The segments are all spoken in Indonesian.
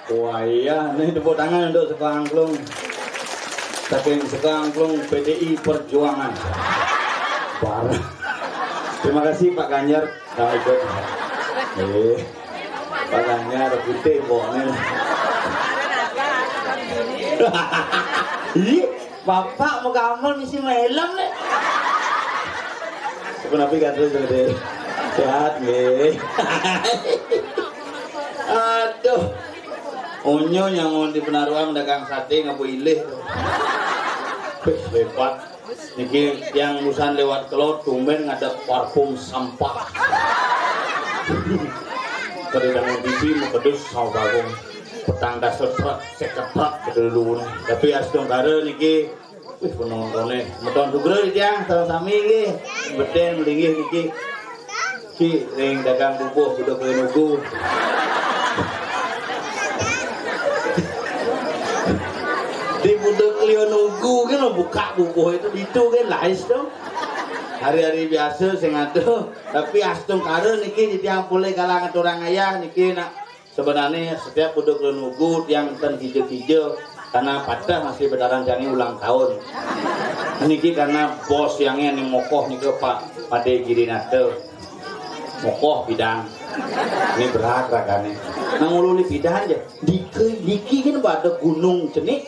Wah iya, nih tepuk tangan untuk Sekangklung. Saking Sekangklung PDI Perjuangan. Parah. Terima kasih Pak Ganjar. Nah, ikut. Pak Ganjar putih pokoknya. Ih, Bapak mau kamu misi melem nih. Kenapa kata gede? Sehat nih. Aduh. Onyo yang mau di Penaruan dagang sate ngapu ilih tuh. Hebat. Niki yang busan lewat kelot tumben ngadep parfum sampah. Kadang TV mau pedus sama bagong. Petang dasar truk, seketrak kedulungan. Tapi asdong kare niki, wih penontonnya. Meton sugro dia sama-sami niki. Beten melingih niki. Ki ring dagang bubuh udah ke nugu. Di budak lion nugu kan buka bubuh itu kan lais dong. Hari-hari biasa sing ado, tapi astung kare niki jadi ampule kalangan orang ayah niki nak sebenarnya setiap budak lion nugu yang ten hijau-hijau karena pada masih berdarah jani ulang tahun. Niki karena bos yangnya nih mokoh niki Pak Pade Girinate. Mokoh bidang ini berat ragane nang ululi bidang aja diki kan pada gunung cenik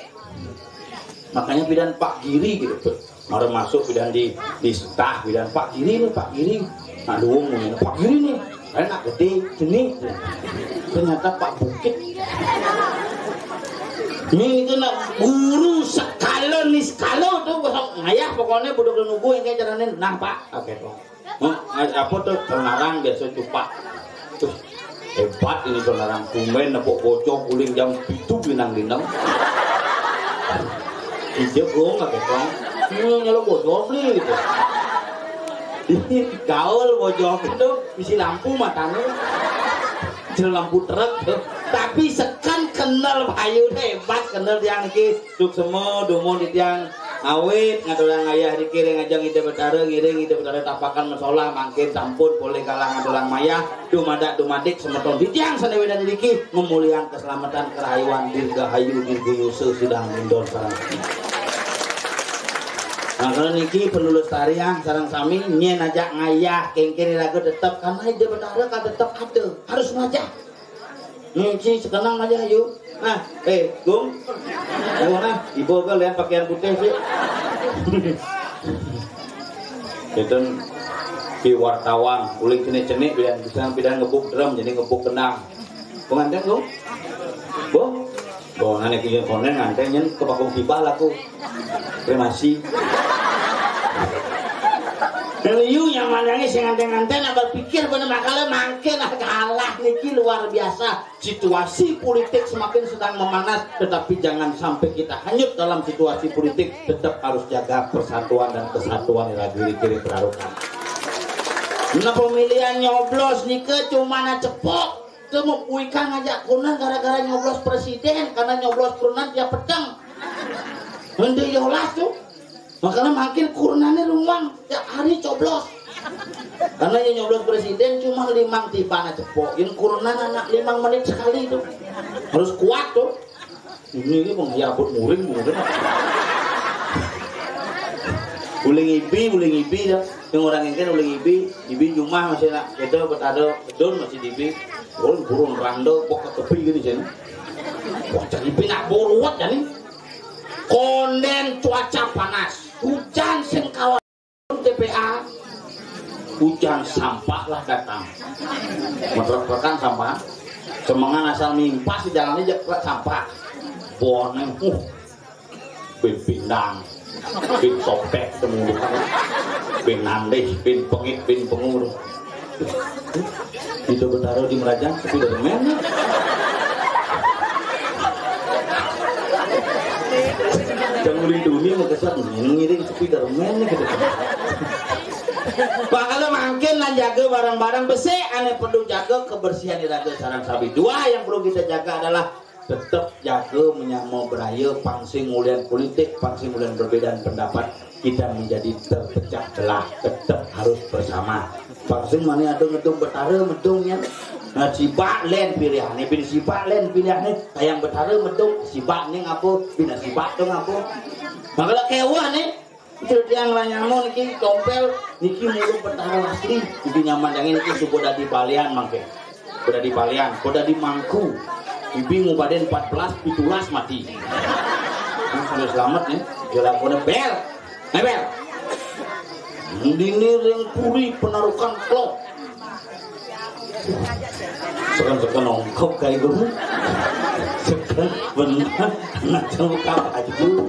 makanya bidang Pak Giri gitu baru masuk bidang di setah bidang Pak Giri nih Pak Giri aduh Pak Giri nih enak gede cenik ternyata Pak Bukit ini kena guru sekalo nih sekalo tuh ngayah pokoknya budak nunggu yang kayak caranya nah Pak oke Pak apa tuh Sonarang biasa cupak tuh hebat ini Sonarang tumben nepuk bocok guling jam itu binang-binang hijau gong gak ketong nyelok bocok nih gitu ini gaul bocok itu isi lampu matanya jelas lampu truk tuh tapi sekan kenal payu hebat kenal yang ini duk semua dumon di tiang awit ngadolang ayah dikiring aja ngide betara ngiring ngide betara tapakan masalah mangkin sampun boleh kalah ngadolang mayah dumadik semeton ditiang sanewe dan diki memuliakan keselamatan kerayuan dirgahayu dirgayusu sidang lindor sarang nah kalau niki perlu lestarian sarang sami nyen aja ngayah kengkiri lagu tetap karena ide betara kan tetap ada harus ngajak nci sekenang aja yuk nah, Gung, mana? Ibu ke lihat pakaian putih sih. Itu di wartawan, uling cenik-cenik biar bisa ngebuk drum jadi ngebuk kendang. Pengantin Gung, bo, nanti kian konen ngantennya ke pakung pipa laku. Kremasi. Liu yang mandangnya sing nganten-nganten berpikir bener makanya mangkin kalah niki luar biasa. Situasi politik semakin sedang memanas, tetapi jangan sampai kita hanyut dalam situasi politik. Tetap harus jaga persatuan dan kesatuan yang diri terarukan. Nah pemilihan nyoblos nike cuma cepok. Temu puikan ngajak kunan gara-gara nyoblos presiden karena nyoblos kunan dia pedang. Mende yolas tuh. Makanya makin kurunannya rumang tiap hari coblos karena yang nyoblos presiden cuma 5 tibana cepok yang kurunan anak 5 menit sekali itu harus kuat tuh ini menghayabut muring uling ibi ya yang orang yang kan uling ibi cuma masih nak itu berada gedon masih dibi burung rando pok ketepi gitu jadi wah jadi pinak boruat jadi konden cuaca panas hujan sing kawan TPA hujan sampah lah datang metrok-metrokan sampah semangan asal mimpas di jalannya jepret sampah boneng bin pindang bin sopek semua bin nandeh bin pengit bin pengur itu bertaruh di Merajang tapi dari mana jangan lindungi mengesak ngiring sepi darmen gitu. Bakal makin lan jaga barang-barang besi ane perlu jaga kebersihan di raga sarang sabi. Dua yang perlu kita jaga adalah tetap jaga menyamo beraya pangsing mulian politik, pangsing mulian perbedaan pendapat kita menjadi terpecah belah tetap harus bersama. Pangsing mana ada ngedung betara medungnya Nah sibak len pilihane bin sibak len pilihane tayang betara medok sibak ning apa bina sibak dong apa. Makala kewah nih. Itu yang lanyamu niki tompel niki mulu betara asli. Iki nyaman yang ini sudah di balian mangke. Sudah di balian, sudah di mangku. Bibi ngubaden 14 17 mati. Sudah selamat nih. Jalan kone bel. Bel. Dini ring puri penarukan klok. Sekarang nongkok kayak gue. Sekarang benar. Nak coba kau aja dulu.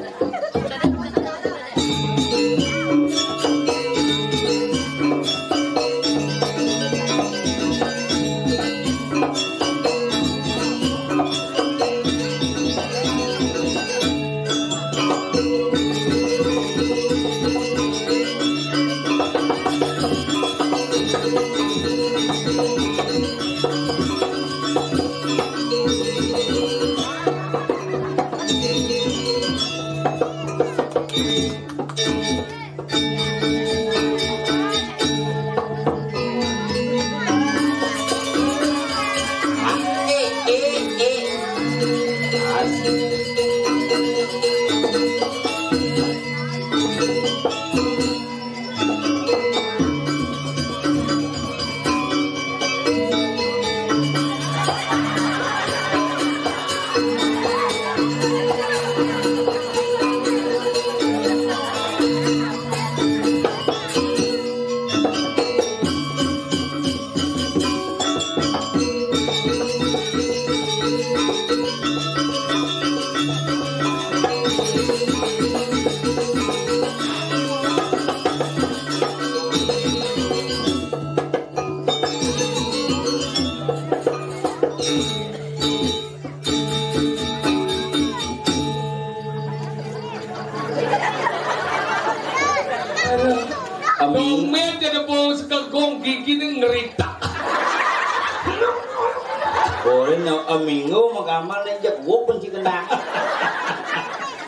Minggu makamal nih jak gua penci kendang.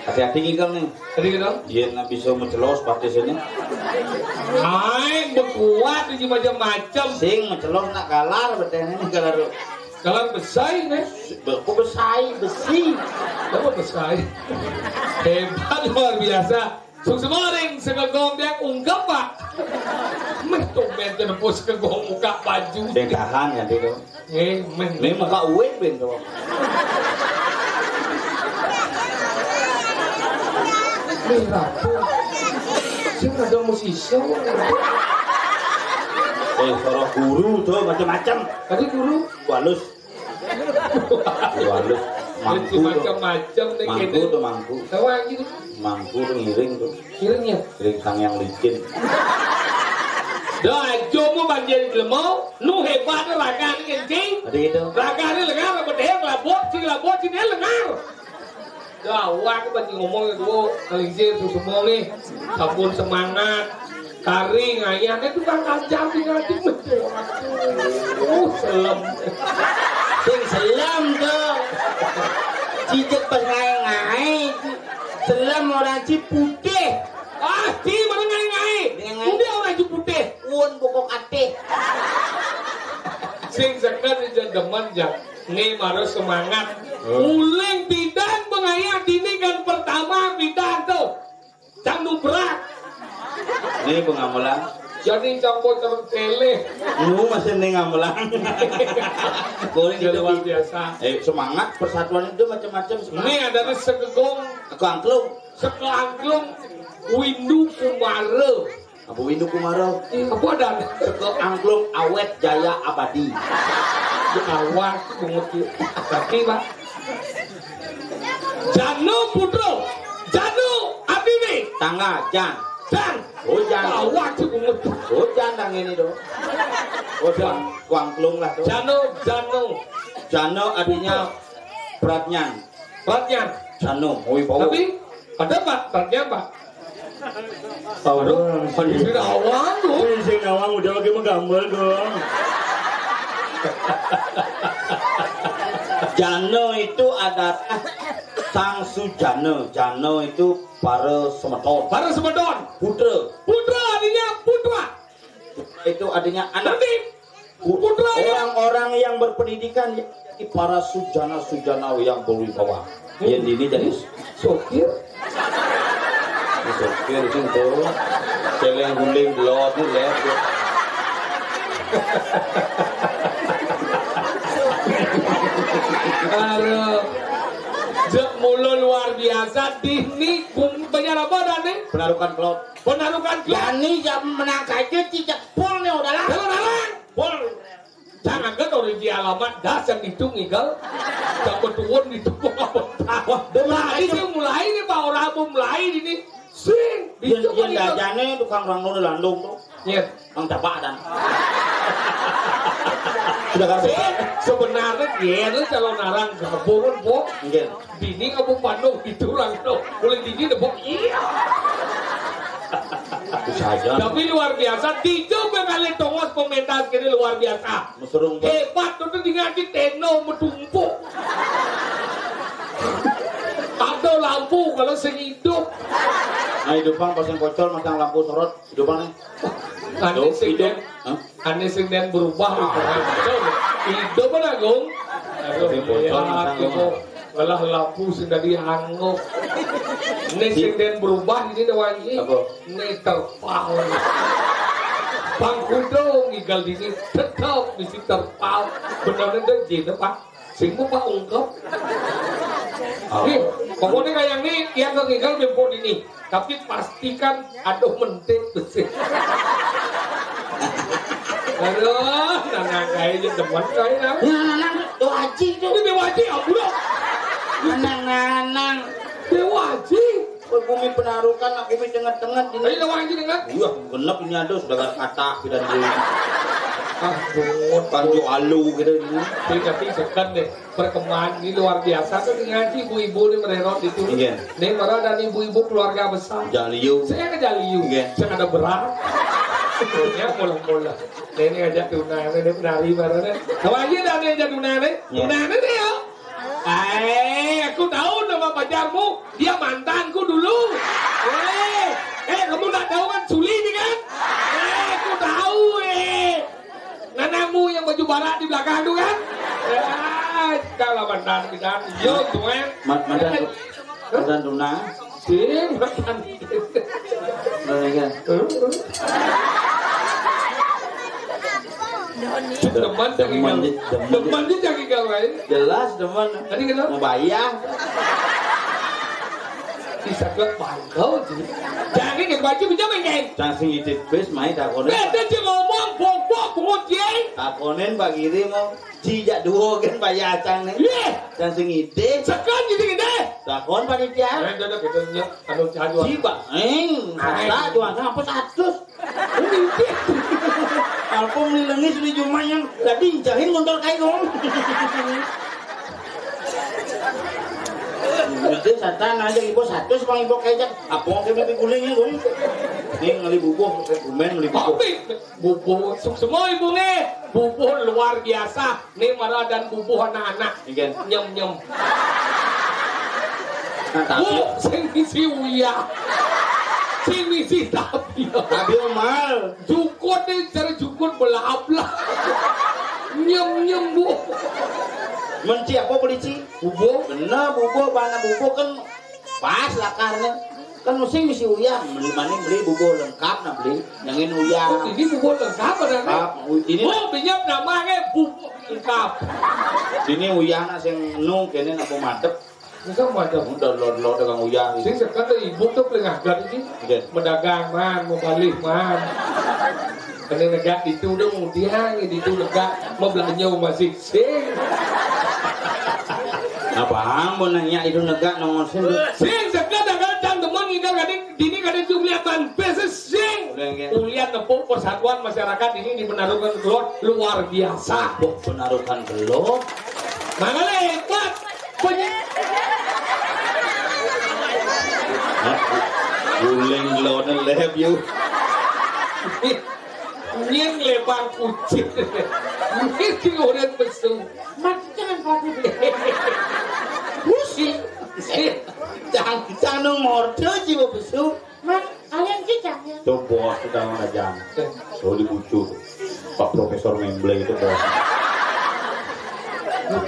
Hati-hati ngikal nih. Tadi dong. Iya nak bisa mencelos partisnya. Hai berkuat di macam-macam. Sing mencelos nak kalar betulnya nih kalar. Kalar besai nih. Beku besai besi. Apa besai? Hebat luar biasa. Sumoreng segagong dia unggap pak. Mentomen tenepus segagong muka baju. Dia tahan ya dia. Ini muka uwe ben tuh. Merah. Sing ada musisi. Suara guru tuh macam-macam. Tadi guru walus. Walus. Mangku macam-macam nih mangku tuh mangku. Tahu gitu. Mangku tuh ngiring tuh. Ngiringnya? Ngiring sang yang licin. Dah, cuma banjir lemau, nu hebat raga ni kencing. Ada gitu. Raga ni lengar, berdeh labot sini lengar. Dah, wak banjir ngomong itu, kalingsir tu semua ni, sabun semangat, kari ngayah, itu kan kacau tinggal di meja. Selam. Sing selam tuh. Cicak pas ngai-ngai. Selam orang Ciputih. Ah, di mana ngai-ngai? Udah orang Ciputih. Uun pokok ate. Sing sekan di deman jak. Ngai marus semangat. Uling bidan mengayat ini kan pertama bidan tuh. Candu berat. Ini pengamulan. Jadi campur tertele. Masih nih ngamulan. Goreng itu luar biasa. Semangat persatuan itu macam-macam. Ini ada segegong. Sekeangklung. Windu Kumara. Apa Windu Kumara? Apa ada? Sekeangklung awet jaya abadi. Awat mengerti. Tapi pak. Janu Putro. Janu Abini. Tangga Jan. Jan. Hujan. Awat mengerti. Hujan tang ini doh. Hujan. Kuangklung lah tuh. Jano artinya Pratnyan. Jano. Tapi ada pak. Pratnyan pak. Aduh, ini awang tuh. Ini awang udah lagi menggambar dong. Jano itu adalah Sang Sujana. Jano itu para semedon. Putra artinya putra. Itu artinya anak. orang-orang yang berpendidikan para sujana-sujana yang berwibawa. Yang ini jadi sopir. Sopir itu celeng guling belot nih lihat. Aduh, jek mulu luar biasa. Dini bayar apa nih? Penarukan klot. Penarukan klot. Yani jam menang kaje cicak pol nih udahlah. Pol. Jangan kan orang di alamat dasar itu ngigal. Jangan tuan itu apa? Mulai ini mulai nih Pak orang mulai ini. Sing. Yang dajane tukang rangno landung tuh. Iya. Ang tapadan. Sudah kan sebenarnya dia kalau narang gabungan bok. Nggih. Dini kamu pandung itu rangno. Boleh dini debok iya. Saja. Tapi luar biasa, dicoba kali tongos komentar kini luar biasa. Musurung hebat tuh tinggal di teno metumpuk. Ada lampu kalau sehidup. Nah hidupang pas yang kocol masang lampu sorot hidupang nih. Aneh sing dan berubah hidup mana gong? Aduh ya, malah lampu sing dari hangup. Ini sing dan berubah ini dewan ini. Ini terpal. Bangku dong igal di sini tetap mesti terpal. Benar-benar jadi Pak. Sing Pak ungkap. Nih, pokoknya kayak ini yang ngigal bempon ini. Tapi pastikan ada mentik besi. Aduh, nana kayaknya teman kayaknya. Nanang Dewaji tuh. Ini Dewaji apa bro? Nanang. Dewaji. Bumi penarukan, aku bumi tengah-tengah ini. Ayo Dewaji dengan. Iya, genep ini ada sudah kata kita dulu. Aduh, panju alu gitu ini. Tapi sekan deh perkembangan ini luar biasa tuh ngaji ibu-ibu ini mererot itu. Iya. Nih marah dan ibu-ibu keluarga besar. Jaliu. Saya ke Jaliu. Iya. Saya ada berat. Ya bola-bola. Ini ngajak tunane deh penari marahnya. Tahu aja dah nih ngajak tunane. Tunane deh ya. Aku tahu nama pacarmu. Dia mantanku dulu. Kamu tak tahu kan Suli ini kan? Aku tahu nanamu yang baju barat di belakang itu kan? Kalau mantan kita, yo tuan. Mantan tuna. Sih, mantan. Deman dia jadi gawe. Jelas deman. Tadi kenapa? Mau bayar. Bisa kelak bangkau sih. Jangan ke baju bisa main. Jangan sing idit bis main takonen. Beda sih ngomong bobok pengujian. Takonen bagi mau cijak dua kan bayar acang nih. Jangan sing idit. Sekan jadi gede. Takon panitia. Ada kita nyok anu jadwal. Ciba. Ada jual apa 100. Alpo melilengis di Jumayang. Tadi jahin motor kayak gong. Itu satan aja ibu 100 bang ibu kayaknya apa yang lebih gulingnya dong ini ngali bubuh kumen ngali bubuh bubuh semua ibu nih bubuh luar biasa nih marah dan bubuh anak-anak nyem sing misi uya sing misi tapi mal jukut nih cari jukut belah-belah nyem bu menci apa beli bubuh bener bubuh mana bubuh kan pas lakarnya kan musim misi uyah beli bubuh lengkap nah beli yang ini uyah ini bubuh lengkap ada ini pinjam namanya bubuh lengkap ini uyah nak sing nung kene nak mantep bisa mantep udah lo dengan uyah sing sekarang ibu tuh pelengagat ini mendagang man mau balik man kena negak itu dong dia itu negak mau belanja masih sing Abang mau nanya itu negak nomor sing sekarang kadang teman ingkar kadang dini kadang jumlatan peses sing ulian nepuk persatuan masyarakat ini di Penarukan Gelot luar biasa Penarukan Gelot mana hebat guling Gelot lep yuk nyeng lebar kucing ini orang besu mati jangan padu musik jangan ngordo jiwa besu mas kalian kita tuh bos sudah ngajang so dibucu pak Profesor Memble itu bos.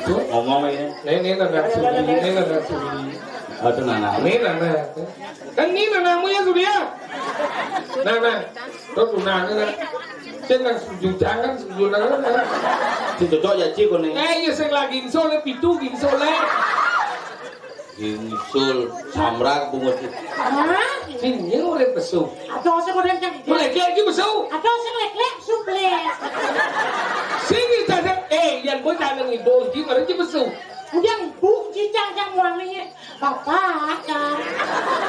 Ngomong ini. Ini anak suri. Aduh nana. Ini anak. Kan ini anakmu ya Surya. Nah. Terus tunangan. Jangan jangan tunangan. Si cocok ya cik kone. Ya sing lagi insole pitu insole. Insul samrak bungut. Hah? Sini urip besu. Aduh sing urip jang. Boleh iki besu. Aduh sing lek-lek suples. Sini tadi yang bocah nang ibu iki mari besu. Udah ibu cicang jang wangi. Bapak kan.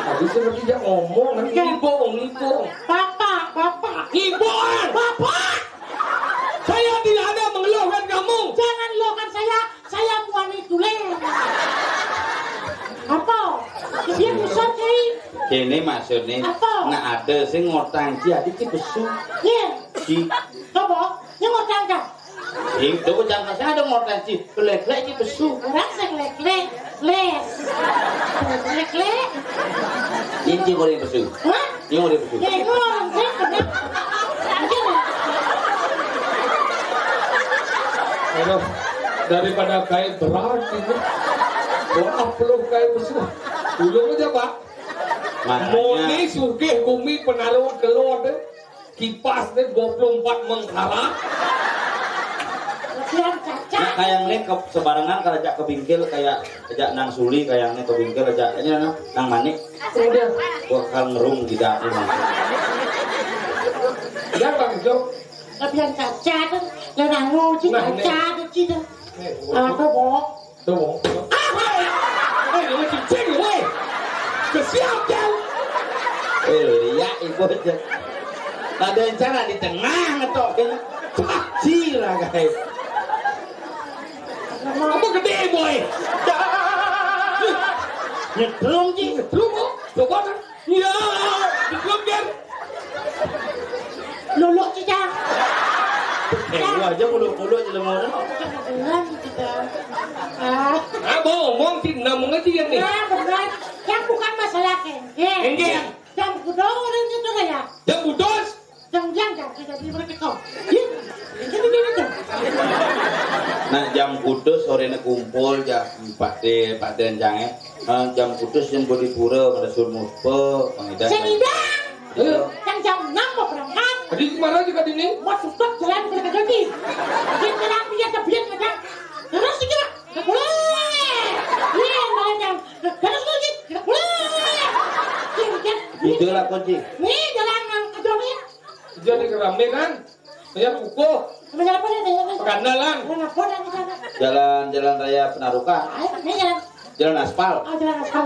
Habis seperti dia ngomong nanti ibu. Bapak. Ibu. Bapak. Saya tidak ada mengeluhkan kamu. Jangan lokan saya wangi tulen. Apa? Dia besar cai. Kene maksudnya Apa? nak ada sing ngotang ji adi ki besu. Iya. Ji Coba, ini mau jangka. itu jangan saya ada ngotang ji lek-lek ki besu. Orang sing lek-lek les. Lek-lek. Ini boleh besu. Hah? Ini boleh besu. Ya itu orang sing kena. Aduh, daripada kain berat ini. Maaf belum kain besu. Ujung aja Pak. Moni sugih bumi penaruh keluar deh. Kipas deh 24 mengkara. Yang cacat. Nah, kayak ini ke sebarangan kalau ajak ke bingkil kayak ajak nang suli kayaknya ke bingkil ajak ini nang manik. Udah. Gua akan ngerung tidak ini. Ya Bang Jo. Tapi yang cacat, yang nanggu sih cacat sih tu. Apa boh? Tuh. Ini cincin weh. Kesiap jauh. Iya ibu aja. Ada rencana di tengah ngetok kayaknya. Paci lah guys. Apa gede boy? Nyetlung ji. Lu mau? Coba kan? Ya, dikelum dia. Luluk cicang. Lu aja mulu-mulu aja lemur. Beneran kita. Ngomong sih, ngomongnya sih yang nih. Ya beneran. Yang bukan masalah kan. Enggak. Yang kudo orang itu kayak. Yang budos. Yang jadi mereka kau. Ini. Nah jam kudus sorenya kumpul jam 4 di Pak Denjange. Jam kudus yang bodi pura pada sur muspe pengidang. Sengidang. Iya. Yang jam 6 mau berangkat. Tadi kemana juga ini? Mau tutup jalan ke Jadi. Dia jalan dia kebian aja. Terus sih kita. Boleh. Iya, malam. Terus lagi. Boleh. Itu lah kunci. Nih jalan ke Joni. Jadi kerame kan? Saya buku. Jalan apa nih? Kandalan. Jalan apa nih di sana? Jalan raya Penarukan. Ayo, ini jalan. Jalan aspal. Jalan aspal.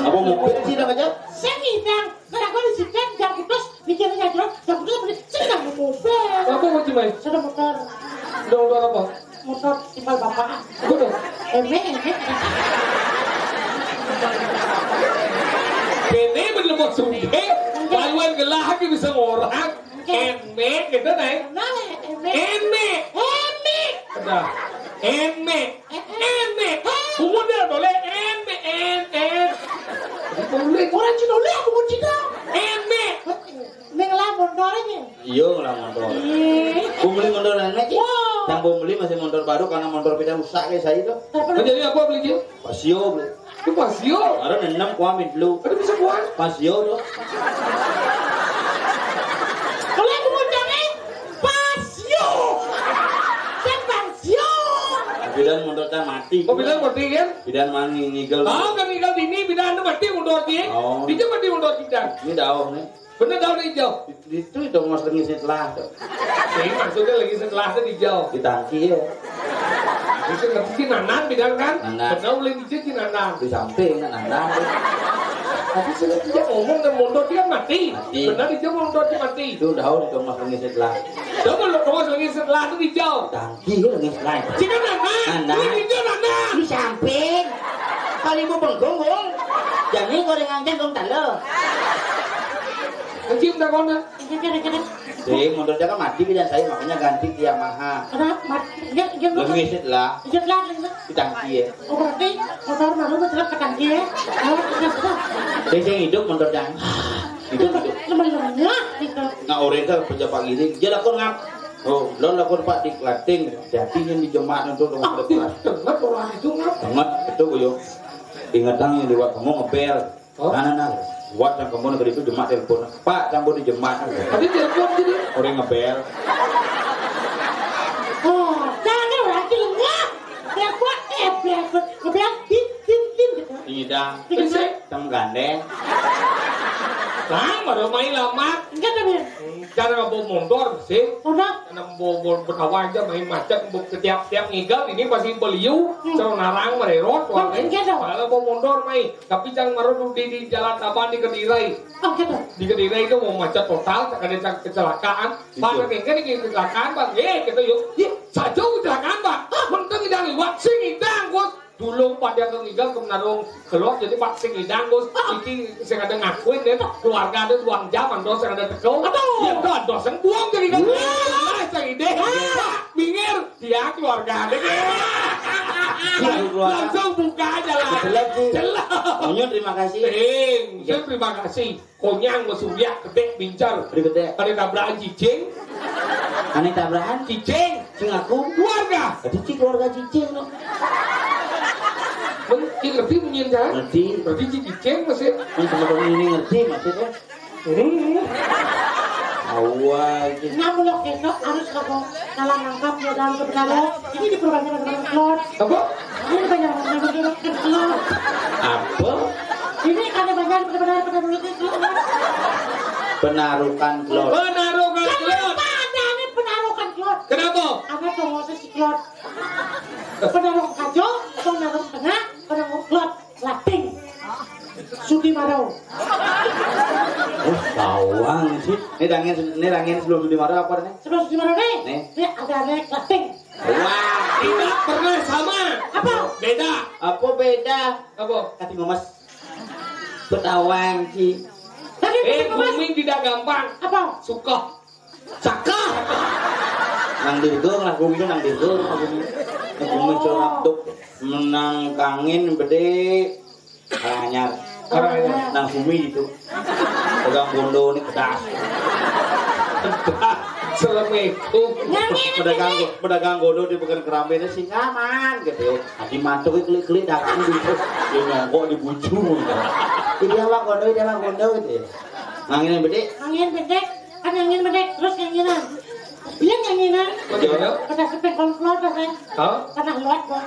Apa mobil sih dah aja? Sengidang. Karena aku disiplin jam putus mikirnya terus jam putus beli sedang mobil. Apa mau cimai? Sudah motor. Udah apa? Motor timbal bapak. Udah. Eme. Kene berlemot suge. Lawan gelah ki bisa ngorang. Eme gitu naik. Mana eme? Eme. Eme. Ada. Eme. Kemudian boleh eme. Boleh. Orang Cina oleh aku mau Cina. Eme. Mengelah motornya. Iya lah motor. Aku beli motor lain aja. Yang aku beli masih motor baru karena motor pindah rusak kayak saya itu. Jadi apa beli dia? Pasio beli. Itu pasio. Karena 6 kuamin dulu. Ada bisa buat? Pasio tuh. Kalau aku mau cari pasio. Pasio. Bidan motornya mati. Kau bilang mati kan? Bidan mani nigel. Kan tinggal di ini bidan mati mundur dia. Oh. Dia mati mundur kita. Ini daun nih. Bener daun hijau. Itu mas lagi setelah tuh. Jadi maksudnya lagi setelahnya hijau. Di tangki ya. Bisa ngerti si nanan bidan kan? Nanan. Benar boleh hijau si nanan. Di samping nandang. Tapi sebenarnya dia ngomong dan mundur dia mati. Mati. Benar hijau mundur dia mati. Itu daun itu mas lagi setelah. Coba lo mas lagi setelah itu hijau. Tangki ya lagi setelah. Jika nanan. Nanan. Ini hijau nanan. Di samping. Kali ibu bengkong bung. Jangan gorengan jangkung talo. Kecil tak kau nak? Jadi motornya kan mati bidan saya makanya ganti ke Yamaha. Kenapa? Lebih setelah Setelah di tangki ya. oh berarti motor baru bergerak ke tangki ya. Jadi saya hidup motornya. Itu Lemah gitu. nah oriental pejabat gini dia lakon ngap. Oh, lo lakon Pak di Klating, jadinya di jemaat untuk dengan depan. Dengar orang itu ngap. Banget itu yo. Ingat yang diwat kamu ngebel. Nah. Buat yang kamu negeri itu jemaat telepon. Pak, campur di jemaat. Tadi telepon jadi. Orang ngebel. Oh, jangan orang itu lemah. Telepon ngebel tin gitu. Tidak. Bisa. Tem gandeng. Sama dong main lama. Enggak tapi. Jangan bawa motor sih. Udah. Karena bawa betawa aja main macet. Setiap ngigal ini pasti beliau. Kalau narang mererot. Kalau bawa motor main. Tapi jangan marah di jalan taban di Kedirai. Oh gitu. Di Kedirai itu mau macet total. Ada kecelakaan. Pak kayaknya ini kecelakaan bang. Kita yuk. Saja kecelakaan bang. Mentang idang liwat sing idang bos. Dulu pada kengigal kemenarung keluar jadi pak sing idang bos. Iki sing ada ngakuin deh. Keluarga ada uang jaman dos yang ada teko. Ya udah dos yang buang jadi kan. Sing ide. Minggir dia keluarga ada. Langsung buka aja lah. Jelas. Onyo terima kasih. Saya terima kasih. Konyang bersuliak gede bincar. Gede. Ada tabrakan cicing. Ane tabrakan Cicing. sing aku Keluarga. Cici keluarga cicing lo. Mungkin ngerti punya kan? Ngerti. Berarti cicing masih. Teman-teman ini ngerti maksudnya. Awal gitu. Namun itu harus kamu dalam nangkap ya dalam kebenaran. Ini diperbanyak dengan klot. Apa? Ini banyak dengan klot. Apa? Ini ada banyak benar-benar itu. Penarukan klot. Penarukan klot. Ada ini penarukan klot. Kenapa? Ada cowok si klot. Penaruh kajo, penaruh tengah, penaruh klot, lating. Sudi Marau. Oh, bawang sih. Ini rangin sebelum Sudi Marau apa nih? Sebelum Sudi Marau nih? Nih. Ini ada lating. Wah, Tidak pernah sama. Apa? Beda. apa beda? Apa? Kati ngomas. Betawang sih. Tadi Booming tidak gampang. apa? Suka. Cakah. Nang dirgong lah bumi itu nang dirgong. Bumi corak menang kangin bede. Karanyar. Nang bumi itu. Pegang bondo ini kedas. Assalamualaikum. Pedagang bondo di pegang kerambe ini sing aman gitu. Adi matuk klik-klik dagang gitu. Dia nyongkok di bujung. Ini awak bondo gitu. Angin bede. Angin bedek, kan angin bedek, terus anginan. Biar anginan. Bagaimana? Pada sepek konflor kan. Hah? Karena luat kok.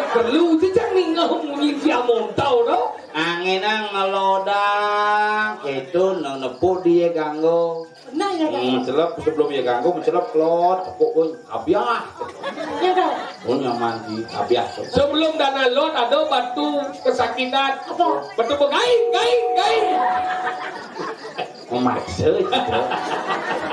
Perlu jejak nih ngomongin dia montau no? Angin ang ngelodang, itu nepuk dia ganggu. Nah ya kan. Mencelap sebelum dia ganggu, mencelap klot, tepuk pun abiah. Ya kan. Punya mandi abiah. Sebelum dana lot ada batu kesakitan. Apa? Batu gaing. Memaksa gitu.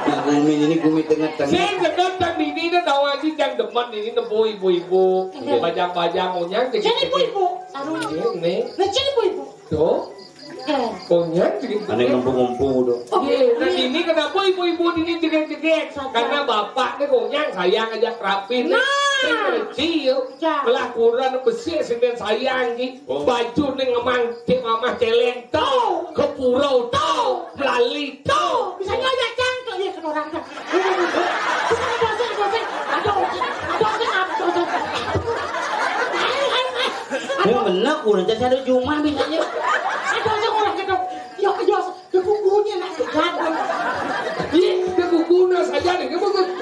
Nah gumi tengah-tengah. Saya sedang ini dah dawaji yang demen ini nembo ibu-ibu. Bajang-bajang onyang. Jadi ibu-ibu. Aduh. Ini. Nah jadi ibu-ibu. Tuh. Onyang jadi. Aneh ngumpu-ngumpu tuh. Nah ini kenapa ibu-ibu ini jegek-jegek? Karena bapak ini konyang sayang aja kerapin. Saya kecil. Pelakuran besi singen sayang gitu. Baju ini ngemang mamah celeng tau. Ke purau tau. Melali tau. Bisa nyonya cangkel ya kan orang kan. Ini bener kurang jadi ada Jumat bisanya. Ada orang gitu. Ya kukunya nak segan. Iya, dia kukuna saja nih.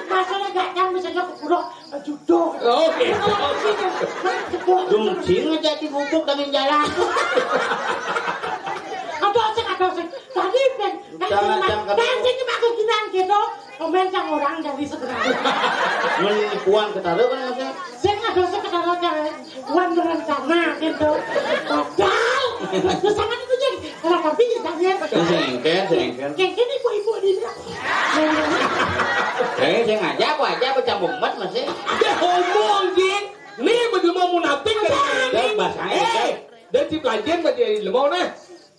Masalah gak yang misalnya kukurok judo. Oke. Dungcing aja di bubuk dan jalan. Ada sih. Tadi ben. Bensin cuma kegiatan gitu. Komentar orang dari sebenarnya. Menipuan ketaruh kan maksudnya. Saya ada sekedar uang berencana gitu. Padahal sangat itu jadi orang tapi misalnya. Sengken. Kayak gini ibu-ibu di sini. Saya ngajak aja bercampur emat masih. Dia ngomong jin. Nih bagaimana munafik Dan bahasanya. Dan si pelajar baca lemau nah.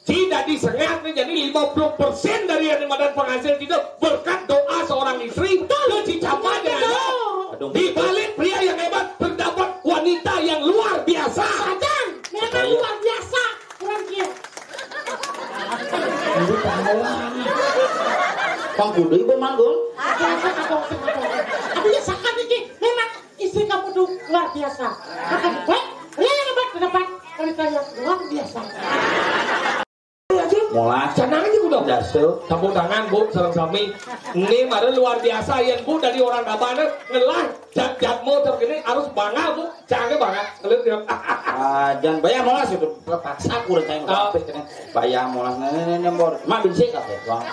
Tidak disengat nih jadi 50% dari yang dimakan penghasil itu berkat doa seorang istri dan dicapai dengan di balik pria yang hebat terdapat wanita yang luar biasa. Sadar, memang luar biasa. kudu ibu manggung. Tapi saat ini memang istri kamu tuh luar biasa. Akan baik, hebat ke depan. Wanita yang luar biasa. Molas. Canang aja udah. Dasel. Tepuk tangan Bu, sareng sami. Ini mah luar biasa yang Bu dari orang Dabana ngelah jat motor gini harus bangga Bu. Jangan bangga. Ngelihat Jangan bayar molas itu terpaksa aku udah tengok kabeh kan. Bayar molas nenek bor. Mak binsik kabeh, Bang.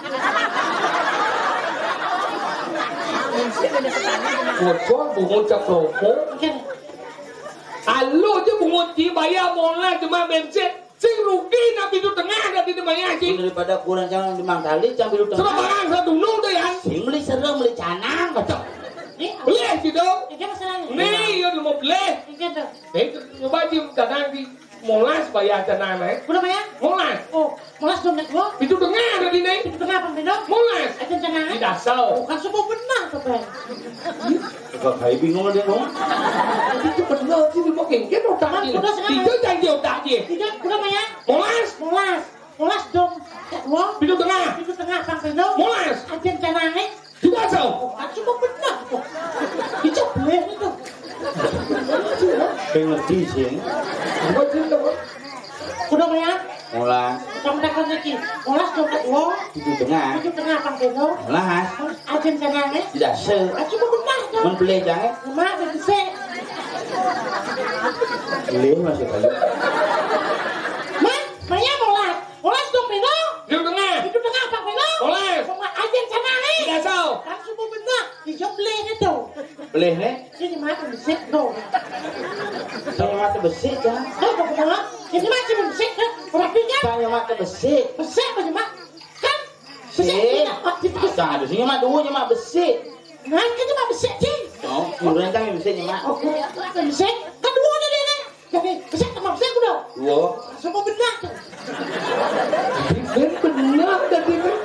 Ngocok bungut capropo. Halo aja bungut bayar molas cuma bensin. Sing rugi nabi itu tengah nabi itu banyak sih. Daripada kurang jangan di Mangkali, cambil itu. Serang barang satu dulu deh ya. Sing beli serem beli canang kacau. Beli sih dong. Ini masalahnya. Nih, ya mau beli. Ini tuh. Coba sih canang di molas bayar canang nih. Udah bayar? Molas. Oh, molas dong nek lo. Itu tengah nabi nih. Itu kenapa Beno? Molas. Itu jangan. Tidak salah. Bukan semua benar tuh Ben. Kok kayak bingung dia dong. Itu benar sih di bokeng kan otak ini. Itu janji otak dia. Tidak, udah bayar? Molas. Molas. Molas dong. Nek lo. Itu tengah. Itu tengah Bang Beno. Molas. Ajen canang nih. Tidak salah. Bukan semua benar tuh. Dicobleh itu. Kayak ngerti sih. Apa sih itu? Udah bayar? Molas. Kamu dapat lagi. Molas dong nek lo. Itu tengah. Itu tengah Bang Beno. Molas. Ajen canang nih. Tidak se. Cuma benar dong. Men beli jangan. Mak bisa. Beli masih kali. Mak, Maya molas. Molas dong Beno. Itu tengah. Itu tengah Bang Beno. Molas. Cuma ajen canang nih. Tidak salah. Kan semua benar. Dicobleh itu. Beli nih. Ini mata besar dong. Saya mata besi kan. Oh, benar. Ini masih besar kan? Berarti kan? Saya mata besi. Besar apa mak? Kan? Besi. Besar. Jangan ada sini mak dua cuma besi. Nah, kan cuma besar sih. Oh, kurang kan besi mak. Oke, besar. Kan dua ada dia nih. Jadi besar sama besar udah. Dua. Semua benar tuh. Benar tadi kan.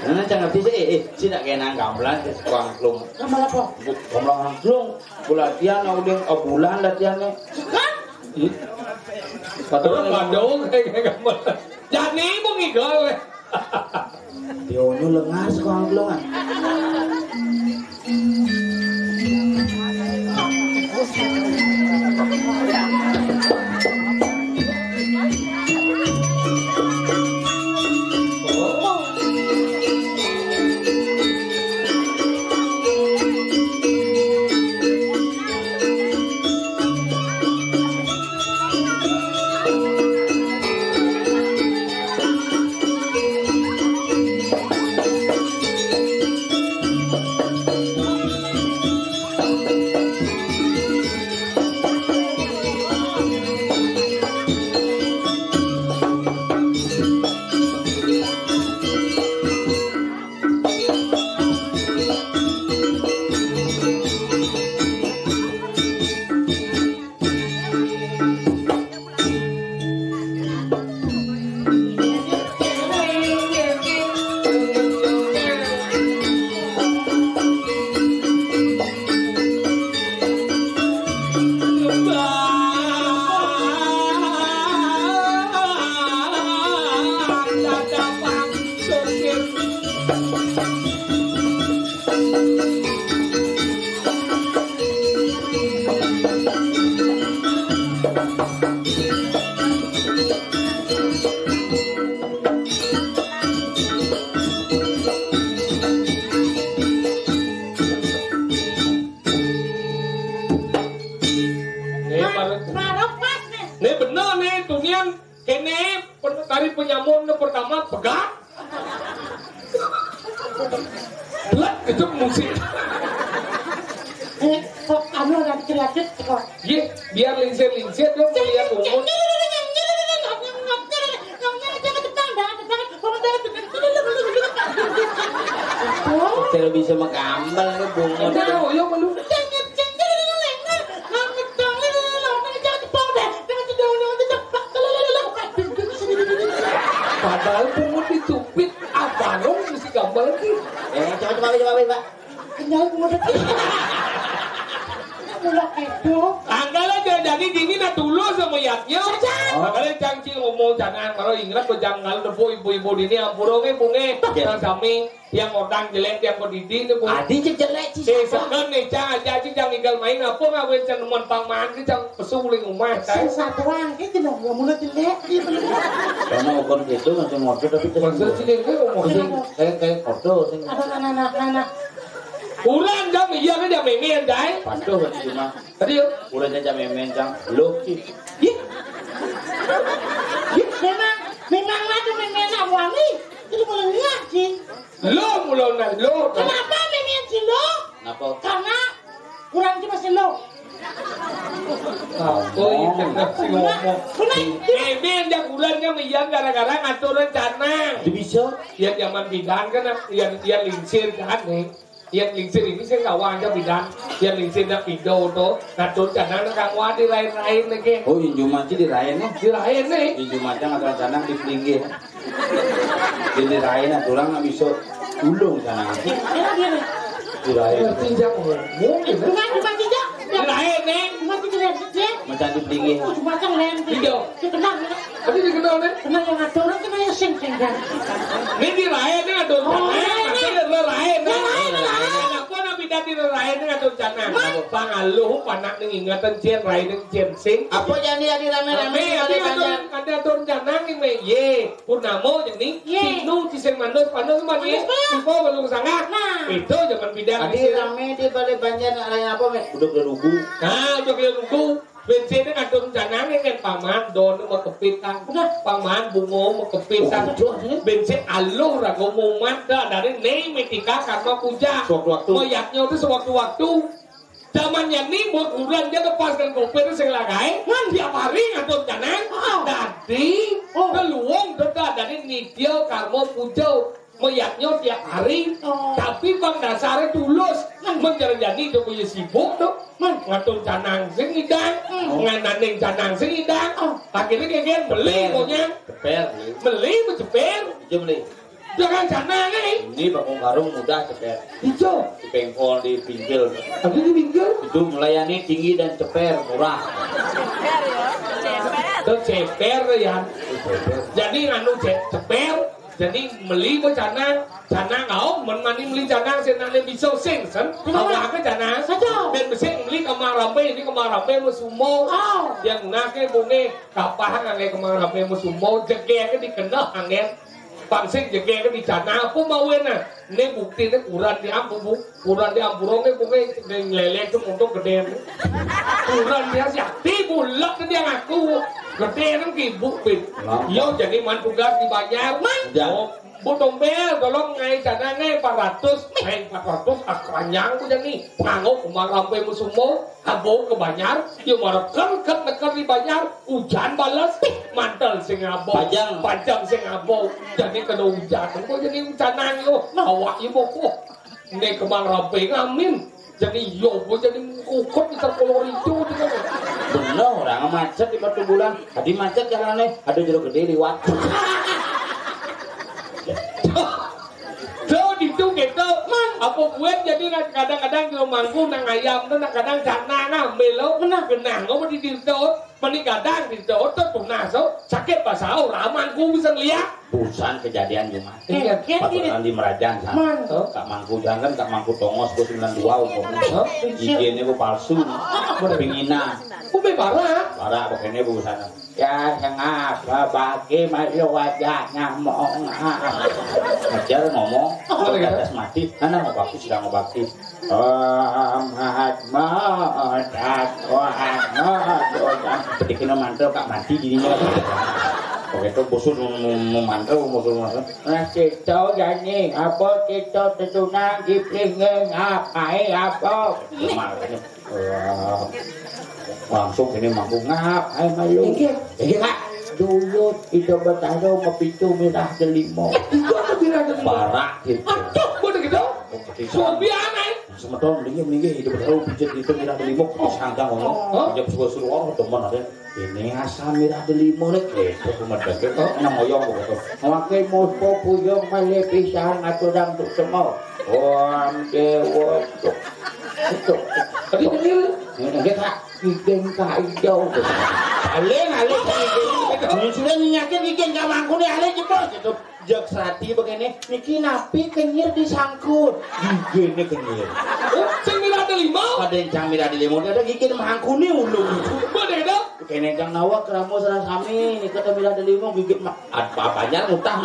Nah, jangan bisa tidak kayak nang gamelan ke sekolah klung. Gambar apa? Gamelan klung. Latihan udah bulan latihannya. Kan? Padahal bandung kayak gambar. Jadi mau ngigol. Diono lengah sekolah klungan. Nih bener nih, tunian kene tari penyamun pertama pegat. Belak itu musik. Kok anu ada kreatif kok. Ye, biar lincir-lincir dong melihat umur. Saya bisa mengambal ke bunga. Tahu yo malu. Padahal pungut ditupit apa dong mesti gambar lagi. Coba Pak. Kenal bunga detik. Mulai itu. Anggal aja Jadi dini na tulus sama yatnya. Makanya cangci ngomong jangan kalau ingat ko jangan depo ibu-ibu dini ampurongnya bunge yang sami yang orang jelek yang kodidi nih bu. Adi jelek sih. Sekarang nih cang aja sih jangan tinggal main apa ngawen cang nemen pangman sih cang pesuling rumah. Satu orang itu nggak mulai jelek. Karena ukun gitu macam motor tapi maksud sih dia ngomong kayak foto sing. Ada anak-anak. Ulan jam iya kan jam memen dai. Patuh kan cuma. Tadi yo. Ulan jam memen cang. Loh sih. Memang ada memen wangi. Itu boleh lihat sih. Lo mulon lo. Kenapa memen sih lo? Kenapa? Karena kurang cuma sih lo. Oh itu sih ngomong. Memen jam ulannya meyan gara-gara ngatur rencana. Bisa? Yang zaman bidan kan yang lingsir kan nih. Yang lingsir ini saya kawan aja bidan. Yang lingsir nak pido tuh ngatur rencana kang wah di lain-lain lagi. Oh inju manci dirayain nih. Dirayain nih. Inju manci ngatur rencana di pinggir. Jadi dirayain orang nggak bisa ulung sana. Dirayain. Ngerti jak ngomong gitu. Cuma tidak. Dirayain nih. Cuma tidak dia. Macam di pinggir. Cuma lain. Video. Dikenal. Tadi dikenal nih. Kenal yang ngatur kenal yang sing kan. Ini dirayain nih ngatur rencana. Masih dirayain nih. Apa nabi dadi dirayain nih ngatur rencana. Pangaluh panak nih ingatan cien rayain nih cien sing. Apa jadi rame-rame Ada ngatur rencana nih me ye. Purnamo jadi sinu ciseng mandos mandos mani. Ipo belum sangat. Itu zaman bidan. Adi rame di balai banjar lain apa me? Udah kelugu. Nah, udah kelugu. Bensin ngatur rencana nih kan paman don mau kepitan. Paman bungo mau kepitan. Bensin aluh rago mumat dah dari nih metika karena puja. Sewaktu-waktu. Mayatnya itu sewaktu-waktu. Zamannya nih buat bulan dia lepaskan kopi itu saya lagai. Tiap hari ngatur rencana. Tadi keluang dah dari nidil karma puja. Mayatnya tiap hari, tapi bang dasarnya tulus. Menjadi itu punya sibuk tuh, ngatur canang sing idang, ngananing canang sing idang. Akhirnya kayak beli pokoknya, beli ceper, beli. Jangan canang nih. Ini bakung karung mudah ceper. Hijau, Di pengkol di pinggir. tapi di pinggir. Itu melayani tinggi dan ceper murah. Itu ceper ya. Jadi nganu ceper. Jadi beli ke canang kau menmani beli canang senangnya bisa sing sen awak ke canang dan besek beli kemarampe ini kemarampe musumo yang nake bunge kapah nge kemarampe musumo jege ke dikenal angin pangsing jege ke di canang apa mau na ini bukti ini kurang di ampurongnya bunge lele itu untuk gede kurang dia siakti bulak dia ngaku gede kan kibuk pin yo jadi man tugas dibayar Butong bel, tolong ngai sana ngai 400, ngai 400 akranyang punya nih, nganggo kemarampe musumo, abo kebanyak, yo marekan neker dibayar, hujan balas, mantel sing abo, pajang sing abo, jadi kena hujan, kok jadi hujanan yo, awak ibu kok, ngai kemarampe ngamin, jadi yo, jadi ukut di terkolor itu, bener orang macet di batu bulan, tadi macet jalannya, ada jeruk gede liwat. So itu gitu, apa gue jadi kadang-kadang di rumahku nang ayam tuh kadang canang ngambil lo, genang lo di dito, meni kadang dito tuh tunah so sakit pasau ramanku bisa lihat. Busan kejadian cuma. Iya. Di Merajan sana. Kak Mangku jangan Kak Mangku tongos gue 92 umurnya. Izinnya gue palsu, berpinginan. Gue parah. Parah pokoknya gue sana. Ya ngapa bagi masih wajahnya mau ngajar ngomong atas mati karena mau bakti sedang mau bakti petikin mantel Kak mati dirinya oke itu busur mau mantel nah kita jadi apa kita tertunang dipingin ngapain apa makanya langsung ini mampu ngapain malu Kak dulu itu bertaruh mau pintu merah delimo Itu apa merah delimo? Parah gitu Aduh, boleh gitu? Suami aneh semeton mendingin itu bertaruh pijat itu merah delimo sangka ngomong jam suruh orang teman ada ini asam merah delimo nih itu cuma deket emang ngoyong gitu ngelakuin muspo puyong melepisan aturang untuk semua dewa itu tadi kecil Enggak kak, gigeng kak hijau. Aleng ini sudah nyakin gigeng kak mangku nih aleng cepet gitu. Jak serati begini, niki napi kenyir disangkut, gigengnya kenyir. Oh, cang mira ada limau. Ada yang cang mira ada limau, ada gigeng mangku nih ulu. Beda dah. Kene cang nawa keramu serang kami, nika mira ada limau gigeng apa-apanya ngutang.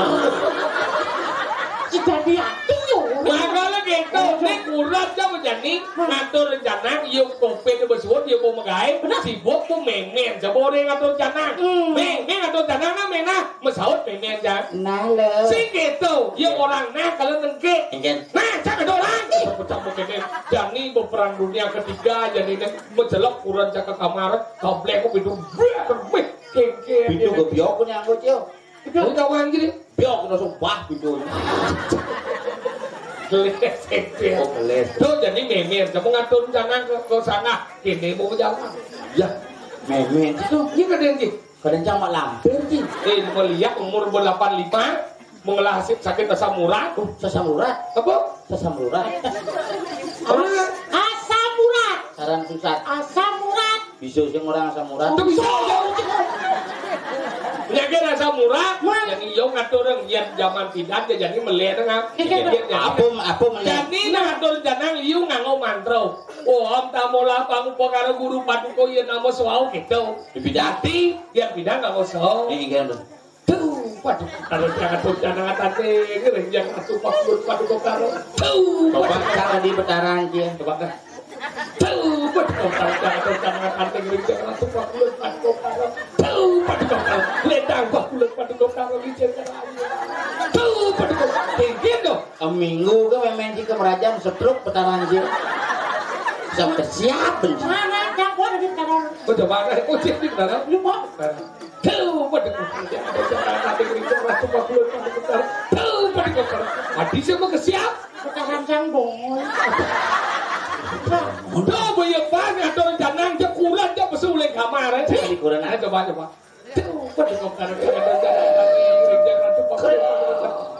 Sudah hati yo. Makanya gitu, ini kurang aja menjadi ngatur rencana, iya kopet bersuat, iya mau megai, sibuk tuh memen, sebore ngatur rencana, ngatur rencana na mena, mesaut memen aja. Nah lo. Si gitu, iya orang nah kalau nengke, nah cakap orang, campur kene, jadi berperang dunia ketiga, jadi menjelok kurang cakap kamar, komplek aku pintu, kengke. Pintu kebiok punya anggot yo. Pintu kawan gini, biok langsung bah pintu. Keles. Tuh jadi memen, kamu ngatur rencana ke sana, kene mau jalan. Ya, memen itu. Ini kadang sih. Kadang cang mak lampir sih. Melihat umur 85 mengelah sakit asam urat. Asam urat. Apa? Asam urat. Asam urat. Saran susah. Asam urat. Bisa sih orang asam urat. Itu bisa. Penyakit asam urat. Jadi yo ngatur yang zaman tidak jadi melihat Apa melihat? Jadi ngatur janang liu nganggo mantra. Oh, om tamola pangu karo guru paduka yen namo swau gitu. Dibidati, ya bidang nganggo so. Ini kan. Tuh, waduh, kalau jangan tuh jangan ngatate, ngerenjang atuh pakur paduka karo. Tuh, Coba cara di betaran dia. coba kan. Tuh, paduka karo jangan ngatate ngerenjang atuh pakur paduka karo. Tuh, paduka karo ledang pakur paduka karo licin karo. Tuh, paduka tinggi dong. Minggu ke memen di kerajaan setruk betaran dia. Sampai siap benci. Mana yang gua ada sekarang? Oh, coba kan, oh cek di mana? Lupa. Tuh, paduka karo jangan ngatate ngerenjang atuh pakur paduka karo. Tuh, paduka karo. Hadis mau kesiap. Sekarang sang boy. Udah banyak banget ada rencana aja kurang aja pesuleng kamar aja. Di kurang Ayo coba. Tuh, pada koptar ada rencana tuh pakai.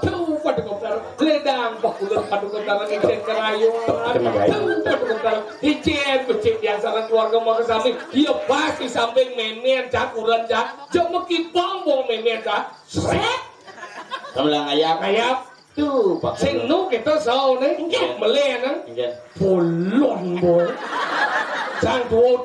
Tuh, pada koptar ledang pakulur pada koptar ngecek kerayu. Tuh, pada koptar hijau becek biasa keluarga mau ke samping. Iya pasti samping memen cak kurang cak. Cuma kipong bong memen cak. Sret. Kamlang ayam. Tuh, sing nu kita sau nih, mele nang, polon boy. Sang tua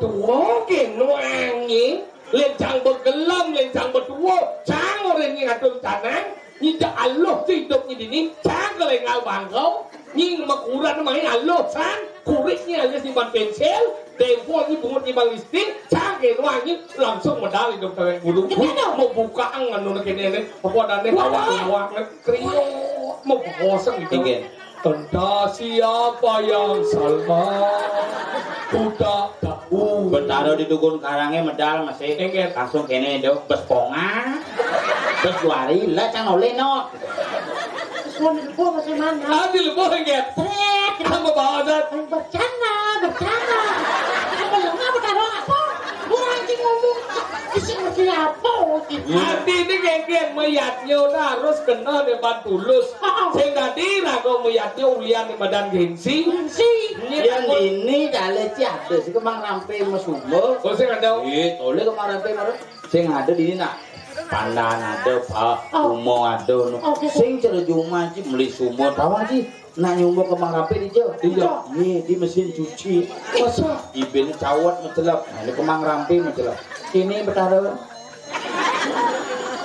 ke nu angin, lencang bergelam, lencang berdua, sang orang yang ngatur tanang, ni dah Allah hidup ni dini, sang kalau ngal bangkau, ni makuran main Allah sang, kuriknya aja simpan pensel, telepon ni bungut ni balistik, sang ke nu angin langsung medal hidup terang bulu. Mau buka angan nu kene apa dane awak krio. Mau kosong gitu. Entah siapa yang salah, udah tahu. Betaro di dukun karangnya medal masih. Langsung kene do besponga. Terus luari lah cang oleh no. Suami gua masih mana? Adil boleh enggak? Sret. Kamu bawa dat. Bercanda. Apa yang ngapa karo apa? Orang sih ngomong. Isi apa? Hati ini kayak mayatnya harus kena depan tulus. Saya tadi ragu mayatnya ulian di badan gengsi. Yang ini jale ciade sih kemang rampe mesumbo. Kau saya ada. Oleh kemang rampe marah. Sing ada di sini nak. Pandan ada, Pak. Umo ada. Sing cerejuma sih beli sumur. Tahu sih. Nak nyumbo kemang rampe di jauh. Iya. Di mesin cuci. Masa? Ibin cawat mencelap. Ini kemang rampe mencelap. Ini betara.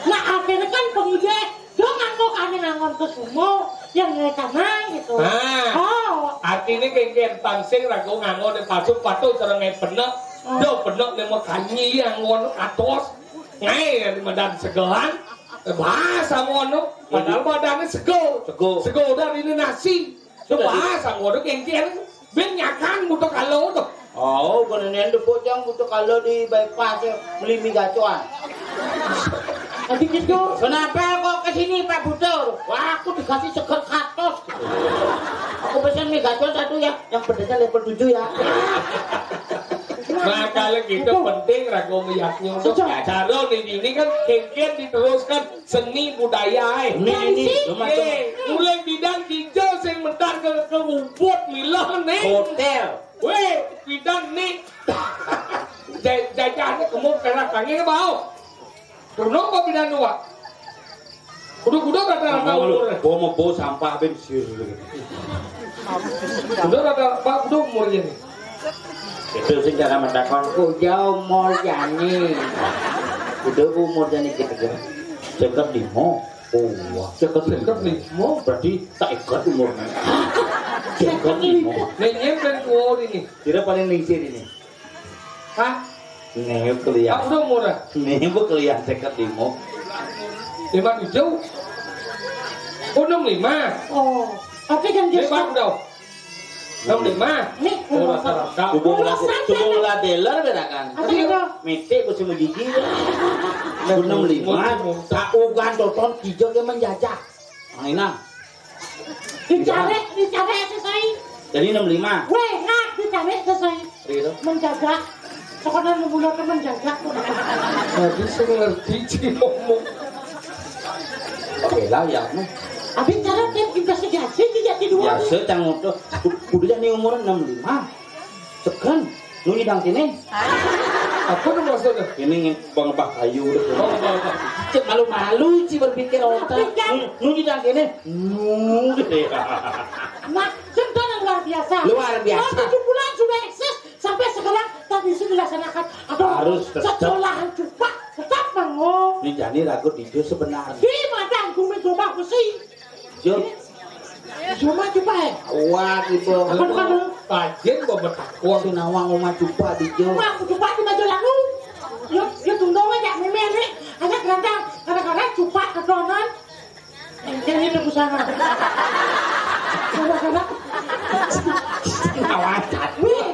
Nah akhirnya kan penguja dong ngangkok aneh-angon ke sumo yang mereka main gitu. Artinya kayak tangsing ragu nganggo di pasuk patu cara ngai penek. Do penek di makanyi yang ngon atos. Ngai di badan segelan. Bahasa ngono. Padahal badannya segel. Segel dari ini nasi. Bahasa ngono kengkian. Ben nyakan butuh kalau tuh. Oh, beneran de pojang butuh kalau di bypass beli mie gacoan. Tapi gitu. Kenapa kok ke sini Pak Butur? Wah, aku dikasih seger katos. Aku pesan mie gacoan satu ya, yang pedasnya level 7 ya. Nah kalau gitu penting ragu meyaknya untuk cara ini kan kengkian diteruskan seni budaya. Ini mulai bidang hijau yang mentar ke rumput milah nih. Hotel. Weh, bidang nih perak kangen bau. Turun kok tidak nuak. Kudu rata-rata umur. Bawa mau bawa sampah bensin. Kudu rata-rata kudu umurnya nih. Itu sing cara mentakon kudu umur jani. Kudu umur jani gitu. Cekat limo. Oh, wah. Cekat limo berarti tak ikat umurnya. Cekat limo. Nenyem dan kuor ini. Kira paling lincir ini. Hah? Nih kelihatan. Aku udah murah. Nih kelihatan cekat limo. 57. Oh 65. Oh, tapi kan dia Lebar udah. 65. Nih, Oh rata-rata. Hubung lah dealer beda kan. Apa itu? Mete musim gigi. 65. Tak ugan tonton hijau dia menjajah. Mainan. Dicari selesai. Jadi 65. Weh, nak dicari selesai. Gitu. Menjaga. Sekarang mulai menjaga. Jadi saya ngerti sih ngomong. Oke lah ya. Tapi cara dia investigasi tidak tidur. Ya secang motor. Kudunya nih umur 65. Sekan. Nu nyidang sini. Apa tuh maksudnya? Ini bang kayu udah. Oh. Cek malu-malu sih berpikir otak. Nu nyidang sini. Nah, contoh yang luar biasa. Luar biasa. 7 bulan sudah eksis sampai sekarang tradisi dilaksanakan. Harus tetap. Sekolahan cupak tetap bangun. Ini jadi ragu di dia sebenarnya. Di mana aku mencoba besi? Jo. Cuma cupak ya. Wah gitu. Kan Kajen kok bertakwa. Sinawang rumah cupa di Jo. cuma aku cupak di maju lalu. Yo tunggu aja memere. Hanya kadang kadang cupak ketonan. Jadi itu busana. Kadang-kadang. Kawasan. Wih,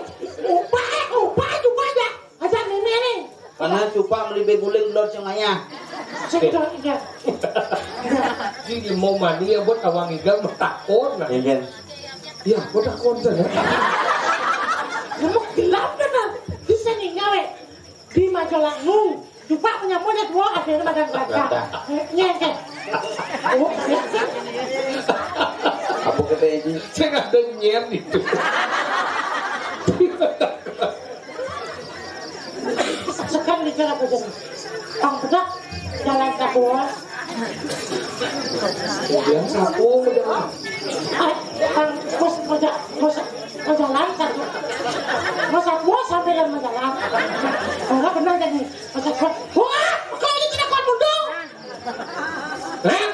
upah cupak aja. Aja memere. Karena cupa melibe guling lor sengaya. Sekitar ya. Jadi mau mandi ya buat awang igal bertakon. Ya kan. Ya buat takon saja. Kamu gelap kan? Di sini ngawe. Di Majalangnu. Cupak punya punya dua akhirnya badan baca. Nyengket. Oh, Apa kata ini? Saya nggak ada nyer itu. sekarang bicara apa jadi? Kang bedak jalan takwa. Kemudian sapu berjalan. Kang bos jalan satu. Masa tua sampai dan menjalan. Orang benar jadi masa tua. Wah, kau ini tidak kuat mundur. Hah?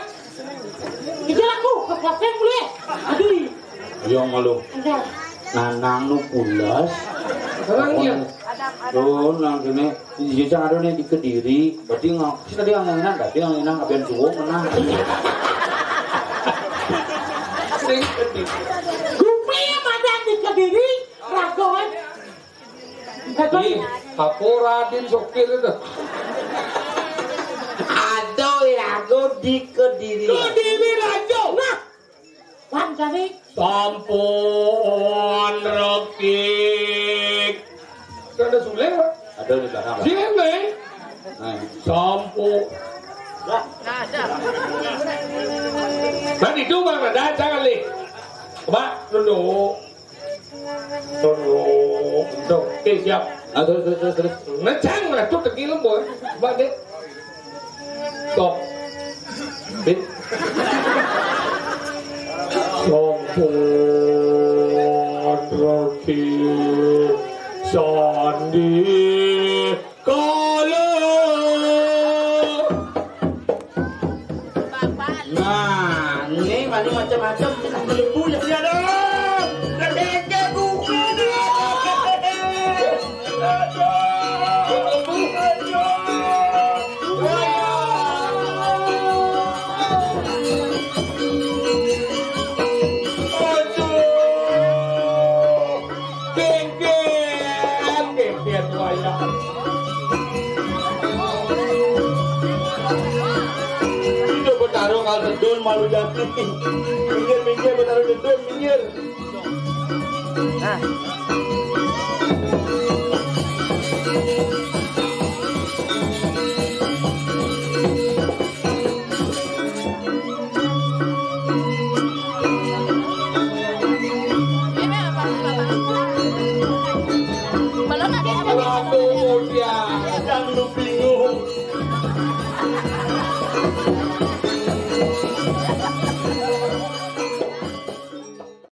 Ijal aku ke platform boleh. Aduh. Yang malu. Enggak. Nanang nu pulas. Orangnya. Tuh, nang kene di ada nih di Kediri. Berarti nggak sih tadi ngangenan, tadi ngangenan abian suwo menang. Rupanya badan di Kediri, ragon. Jadi, aku Raden Sokir itu. Aduh, rago di Kediri. Kediri Rajo. Nah, pancari. Sampun rekik. Ada Sule, Pak? Ada di belakang. Sini, Nah, Sampun. Tadi itu Bang, ada jangan li. Coba duduk. Duduk. Siap. terus. Ngecang lah tuh tegilu boy. Coba deh. Stop. Dit. Sampun rekik. Sandi kala. Nah, ini macam-macam lembu yang dia ada. Kedeke buku dia. Bertarung al dedun malu jati. Minggir bertarung dedun minggir.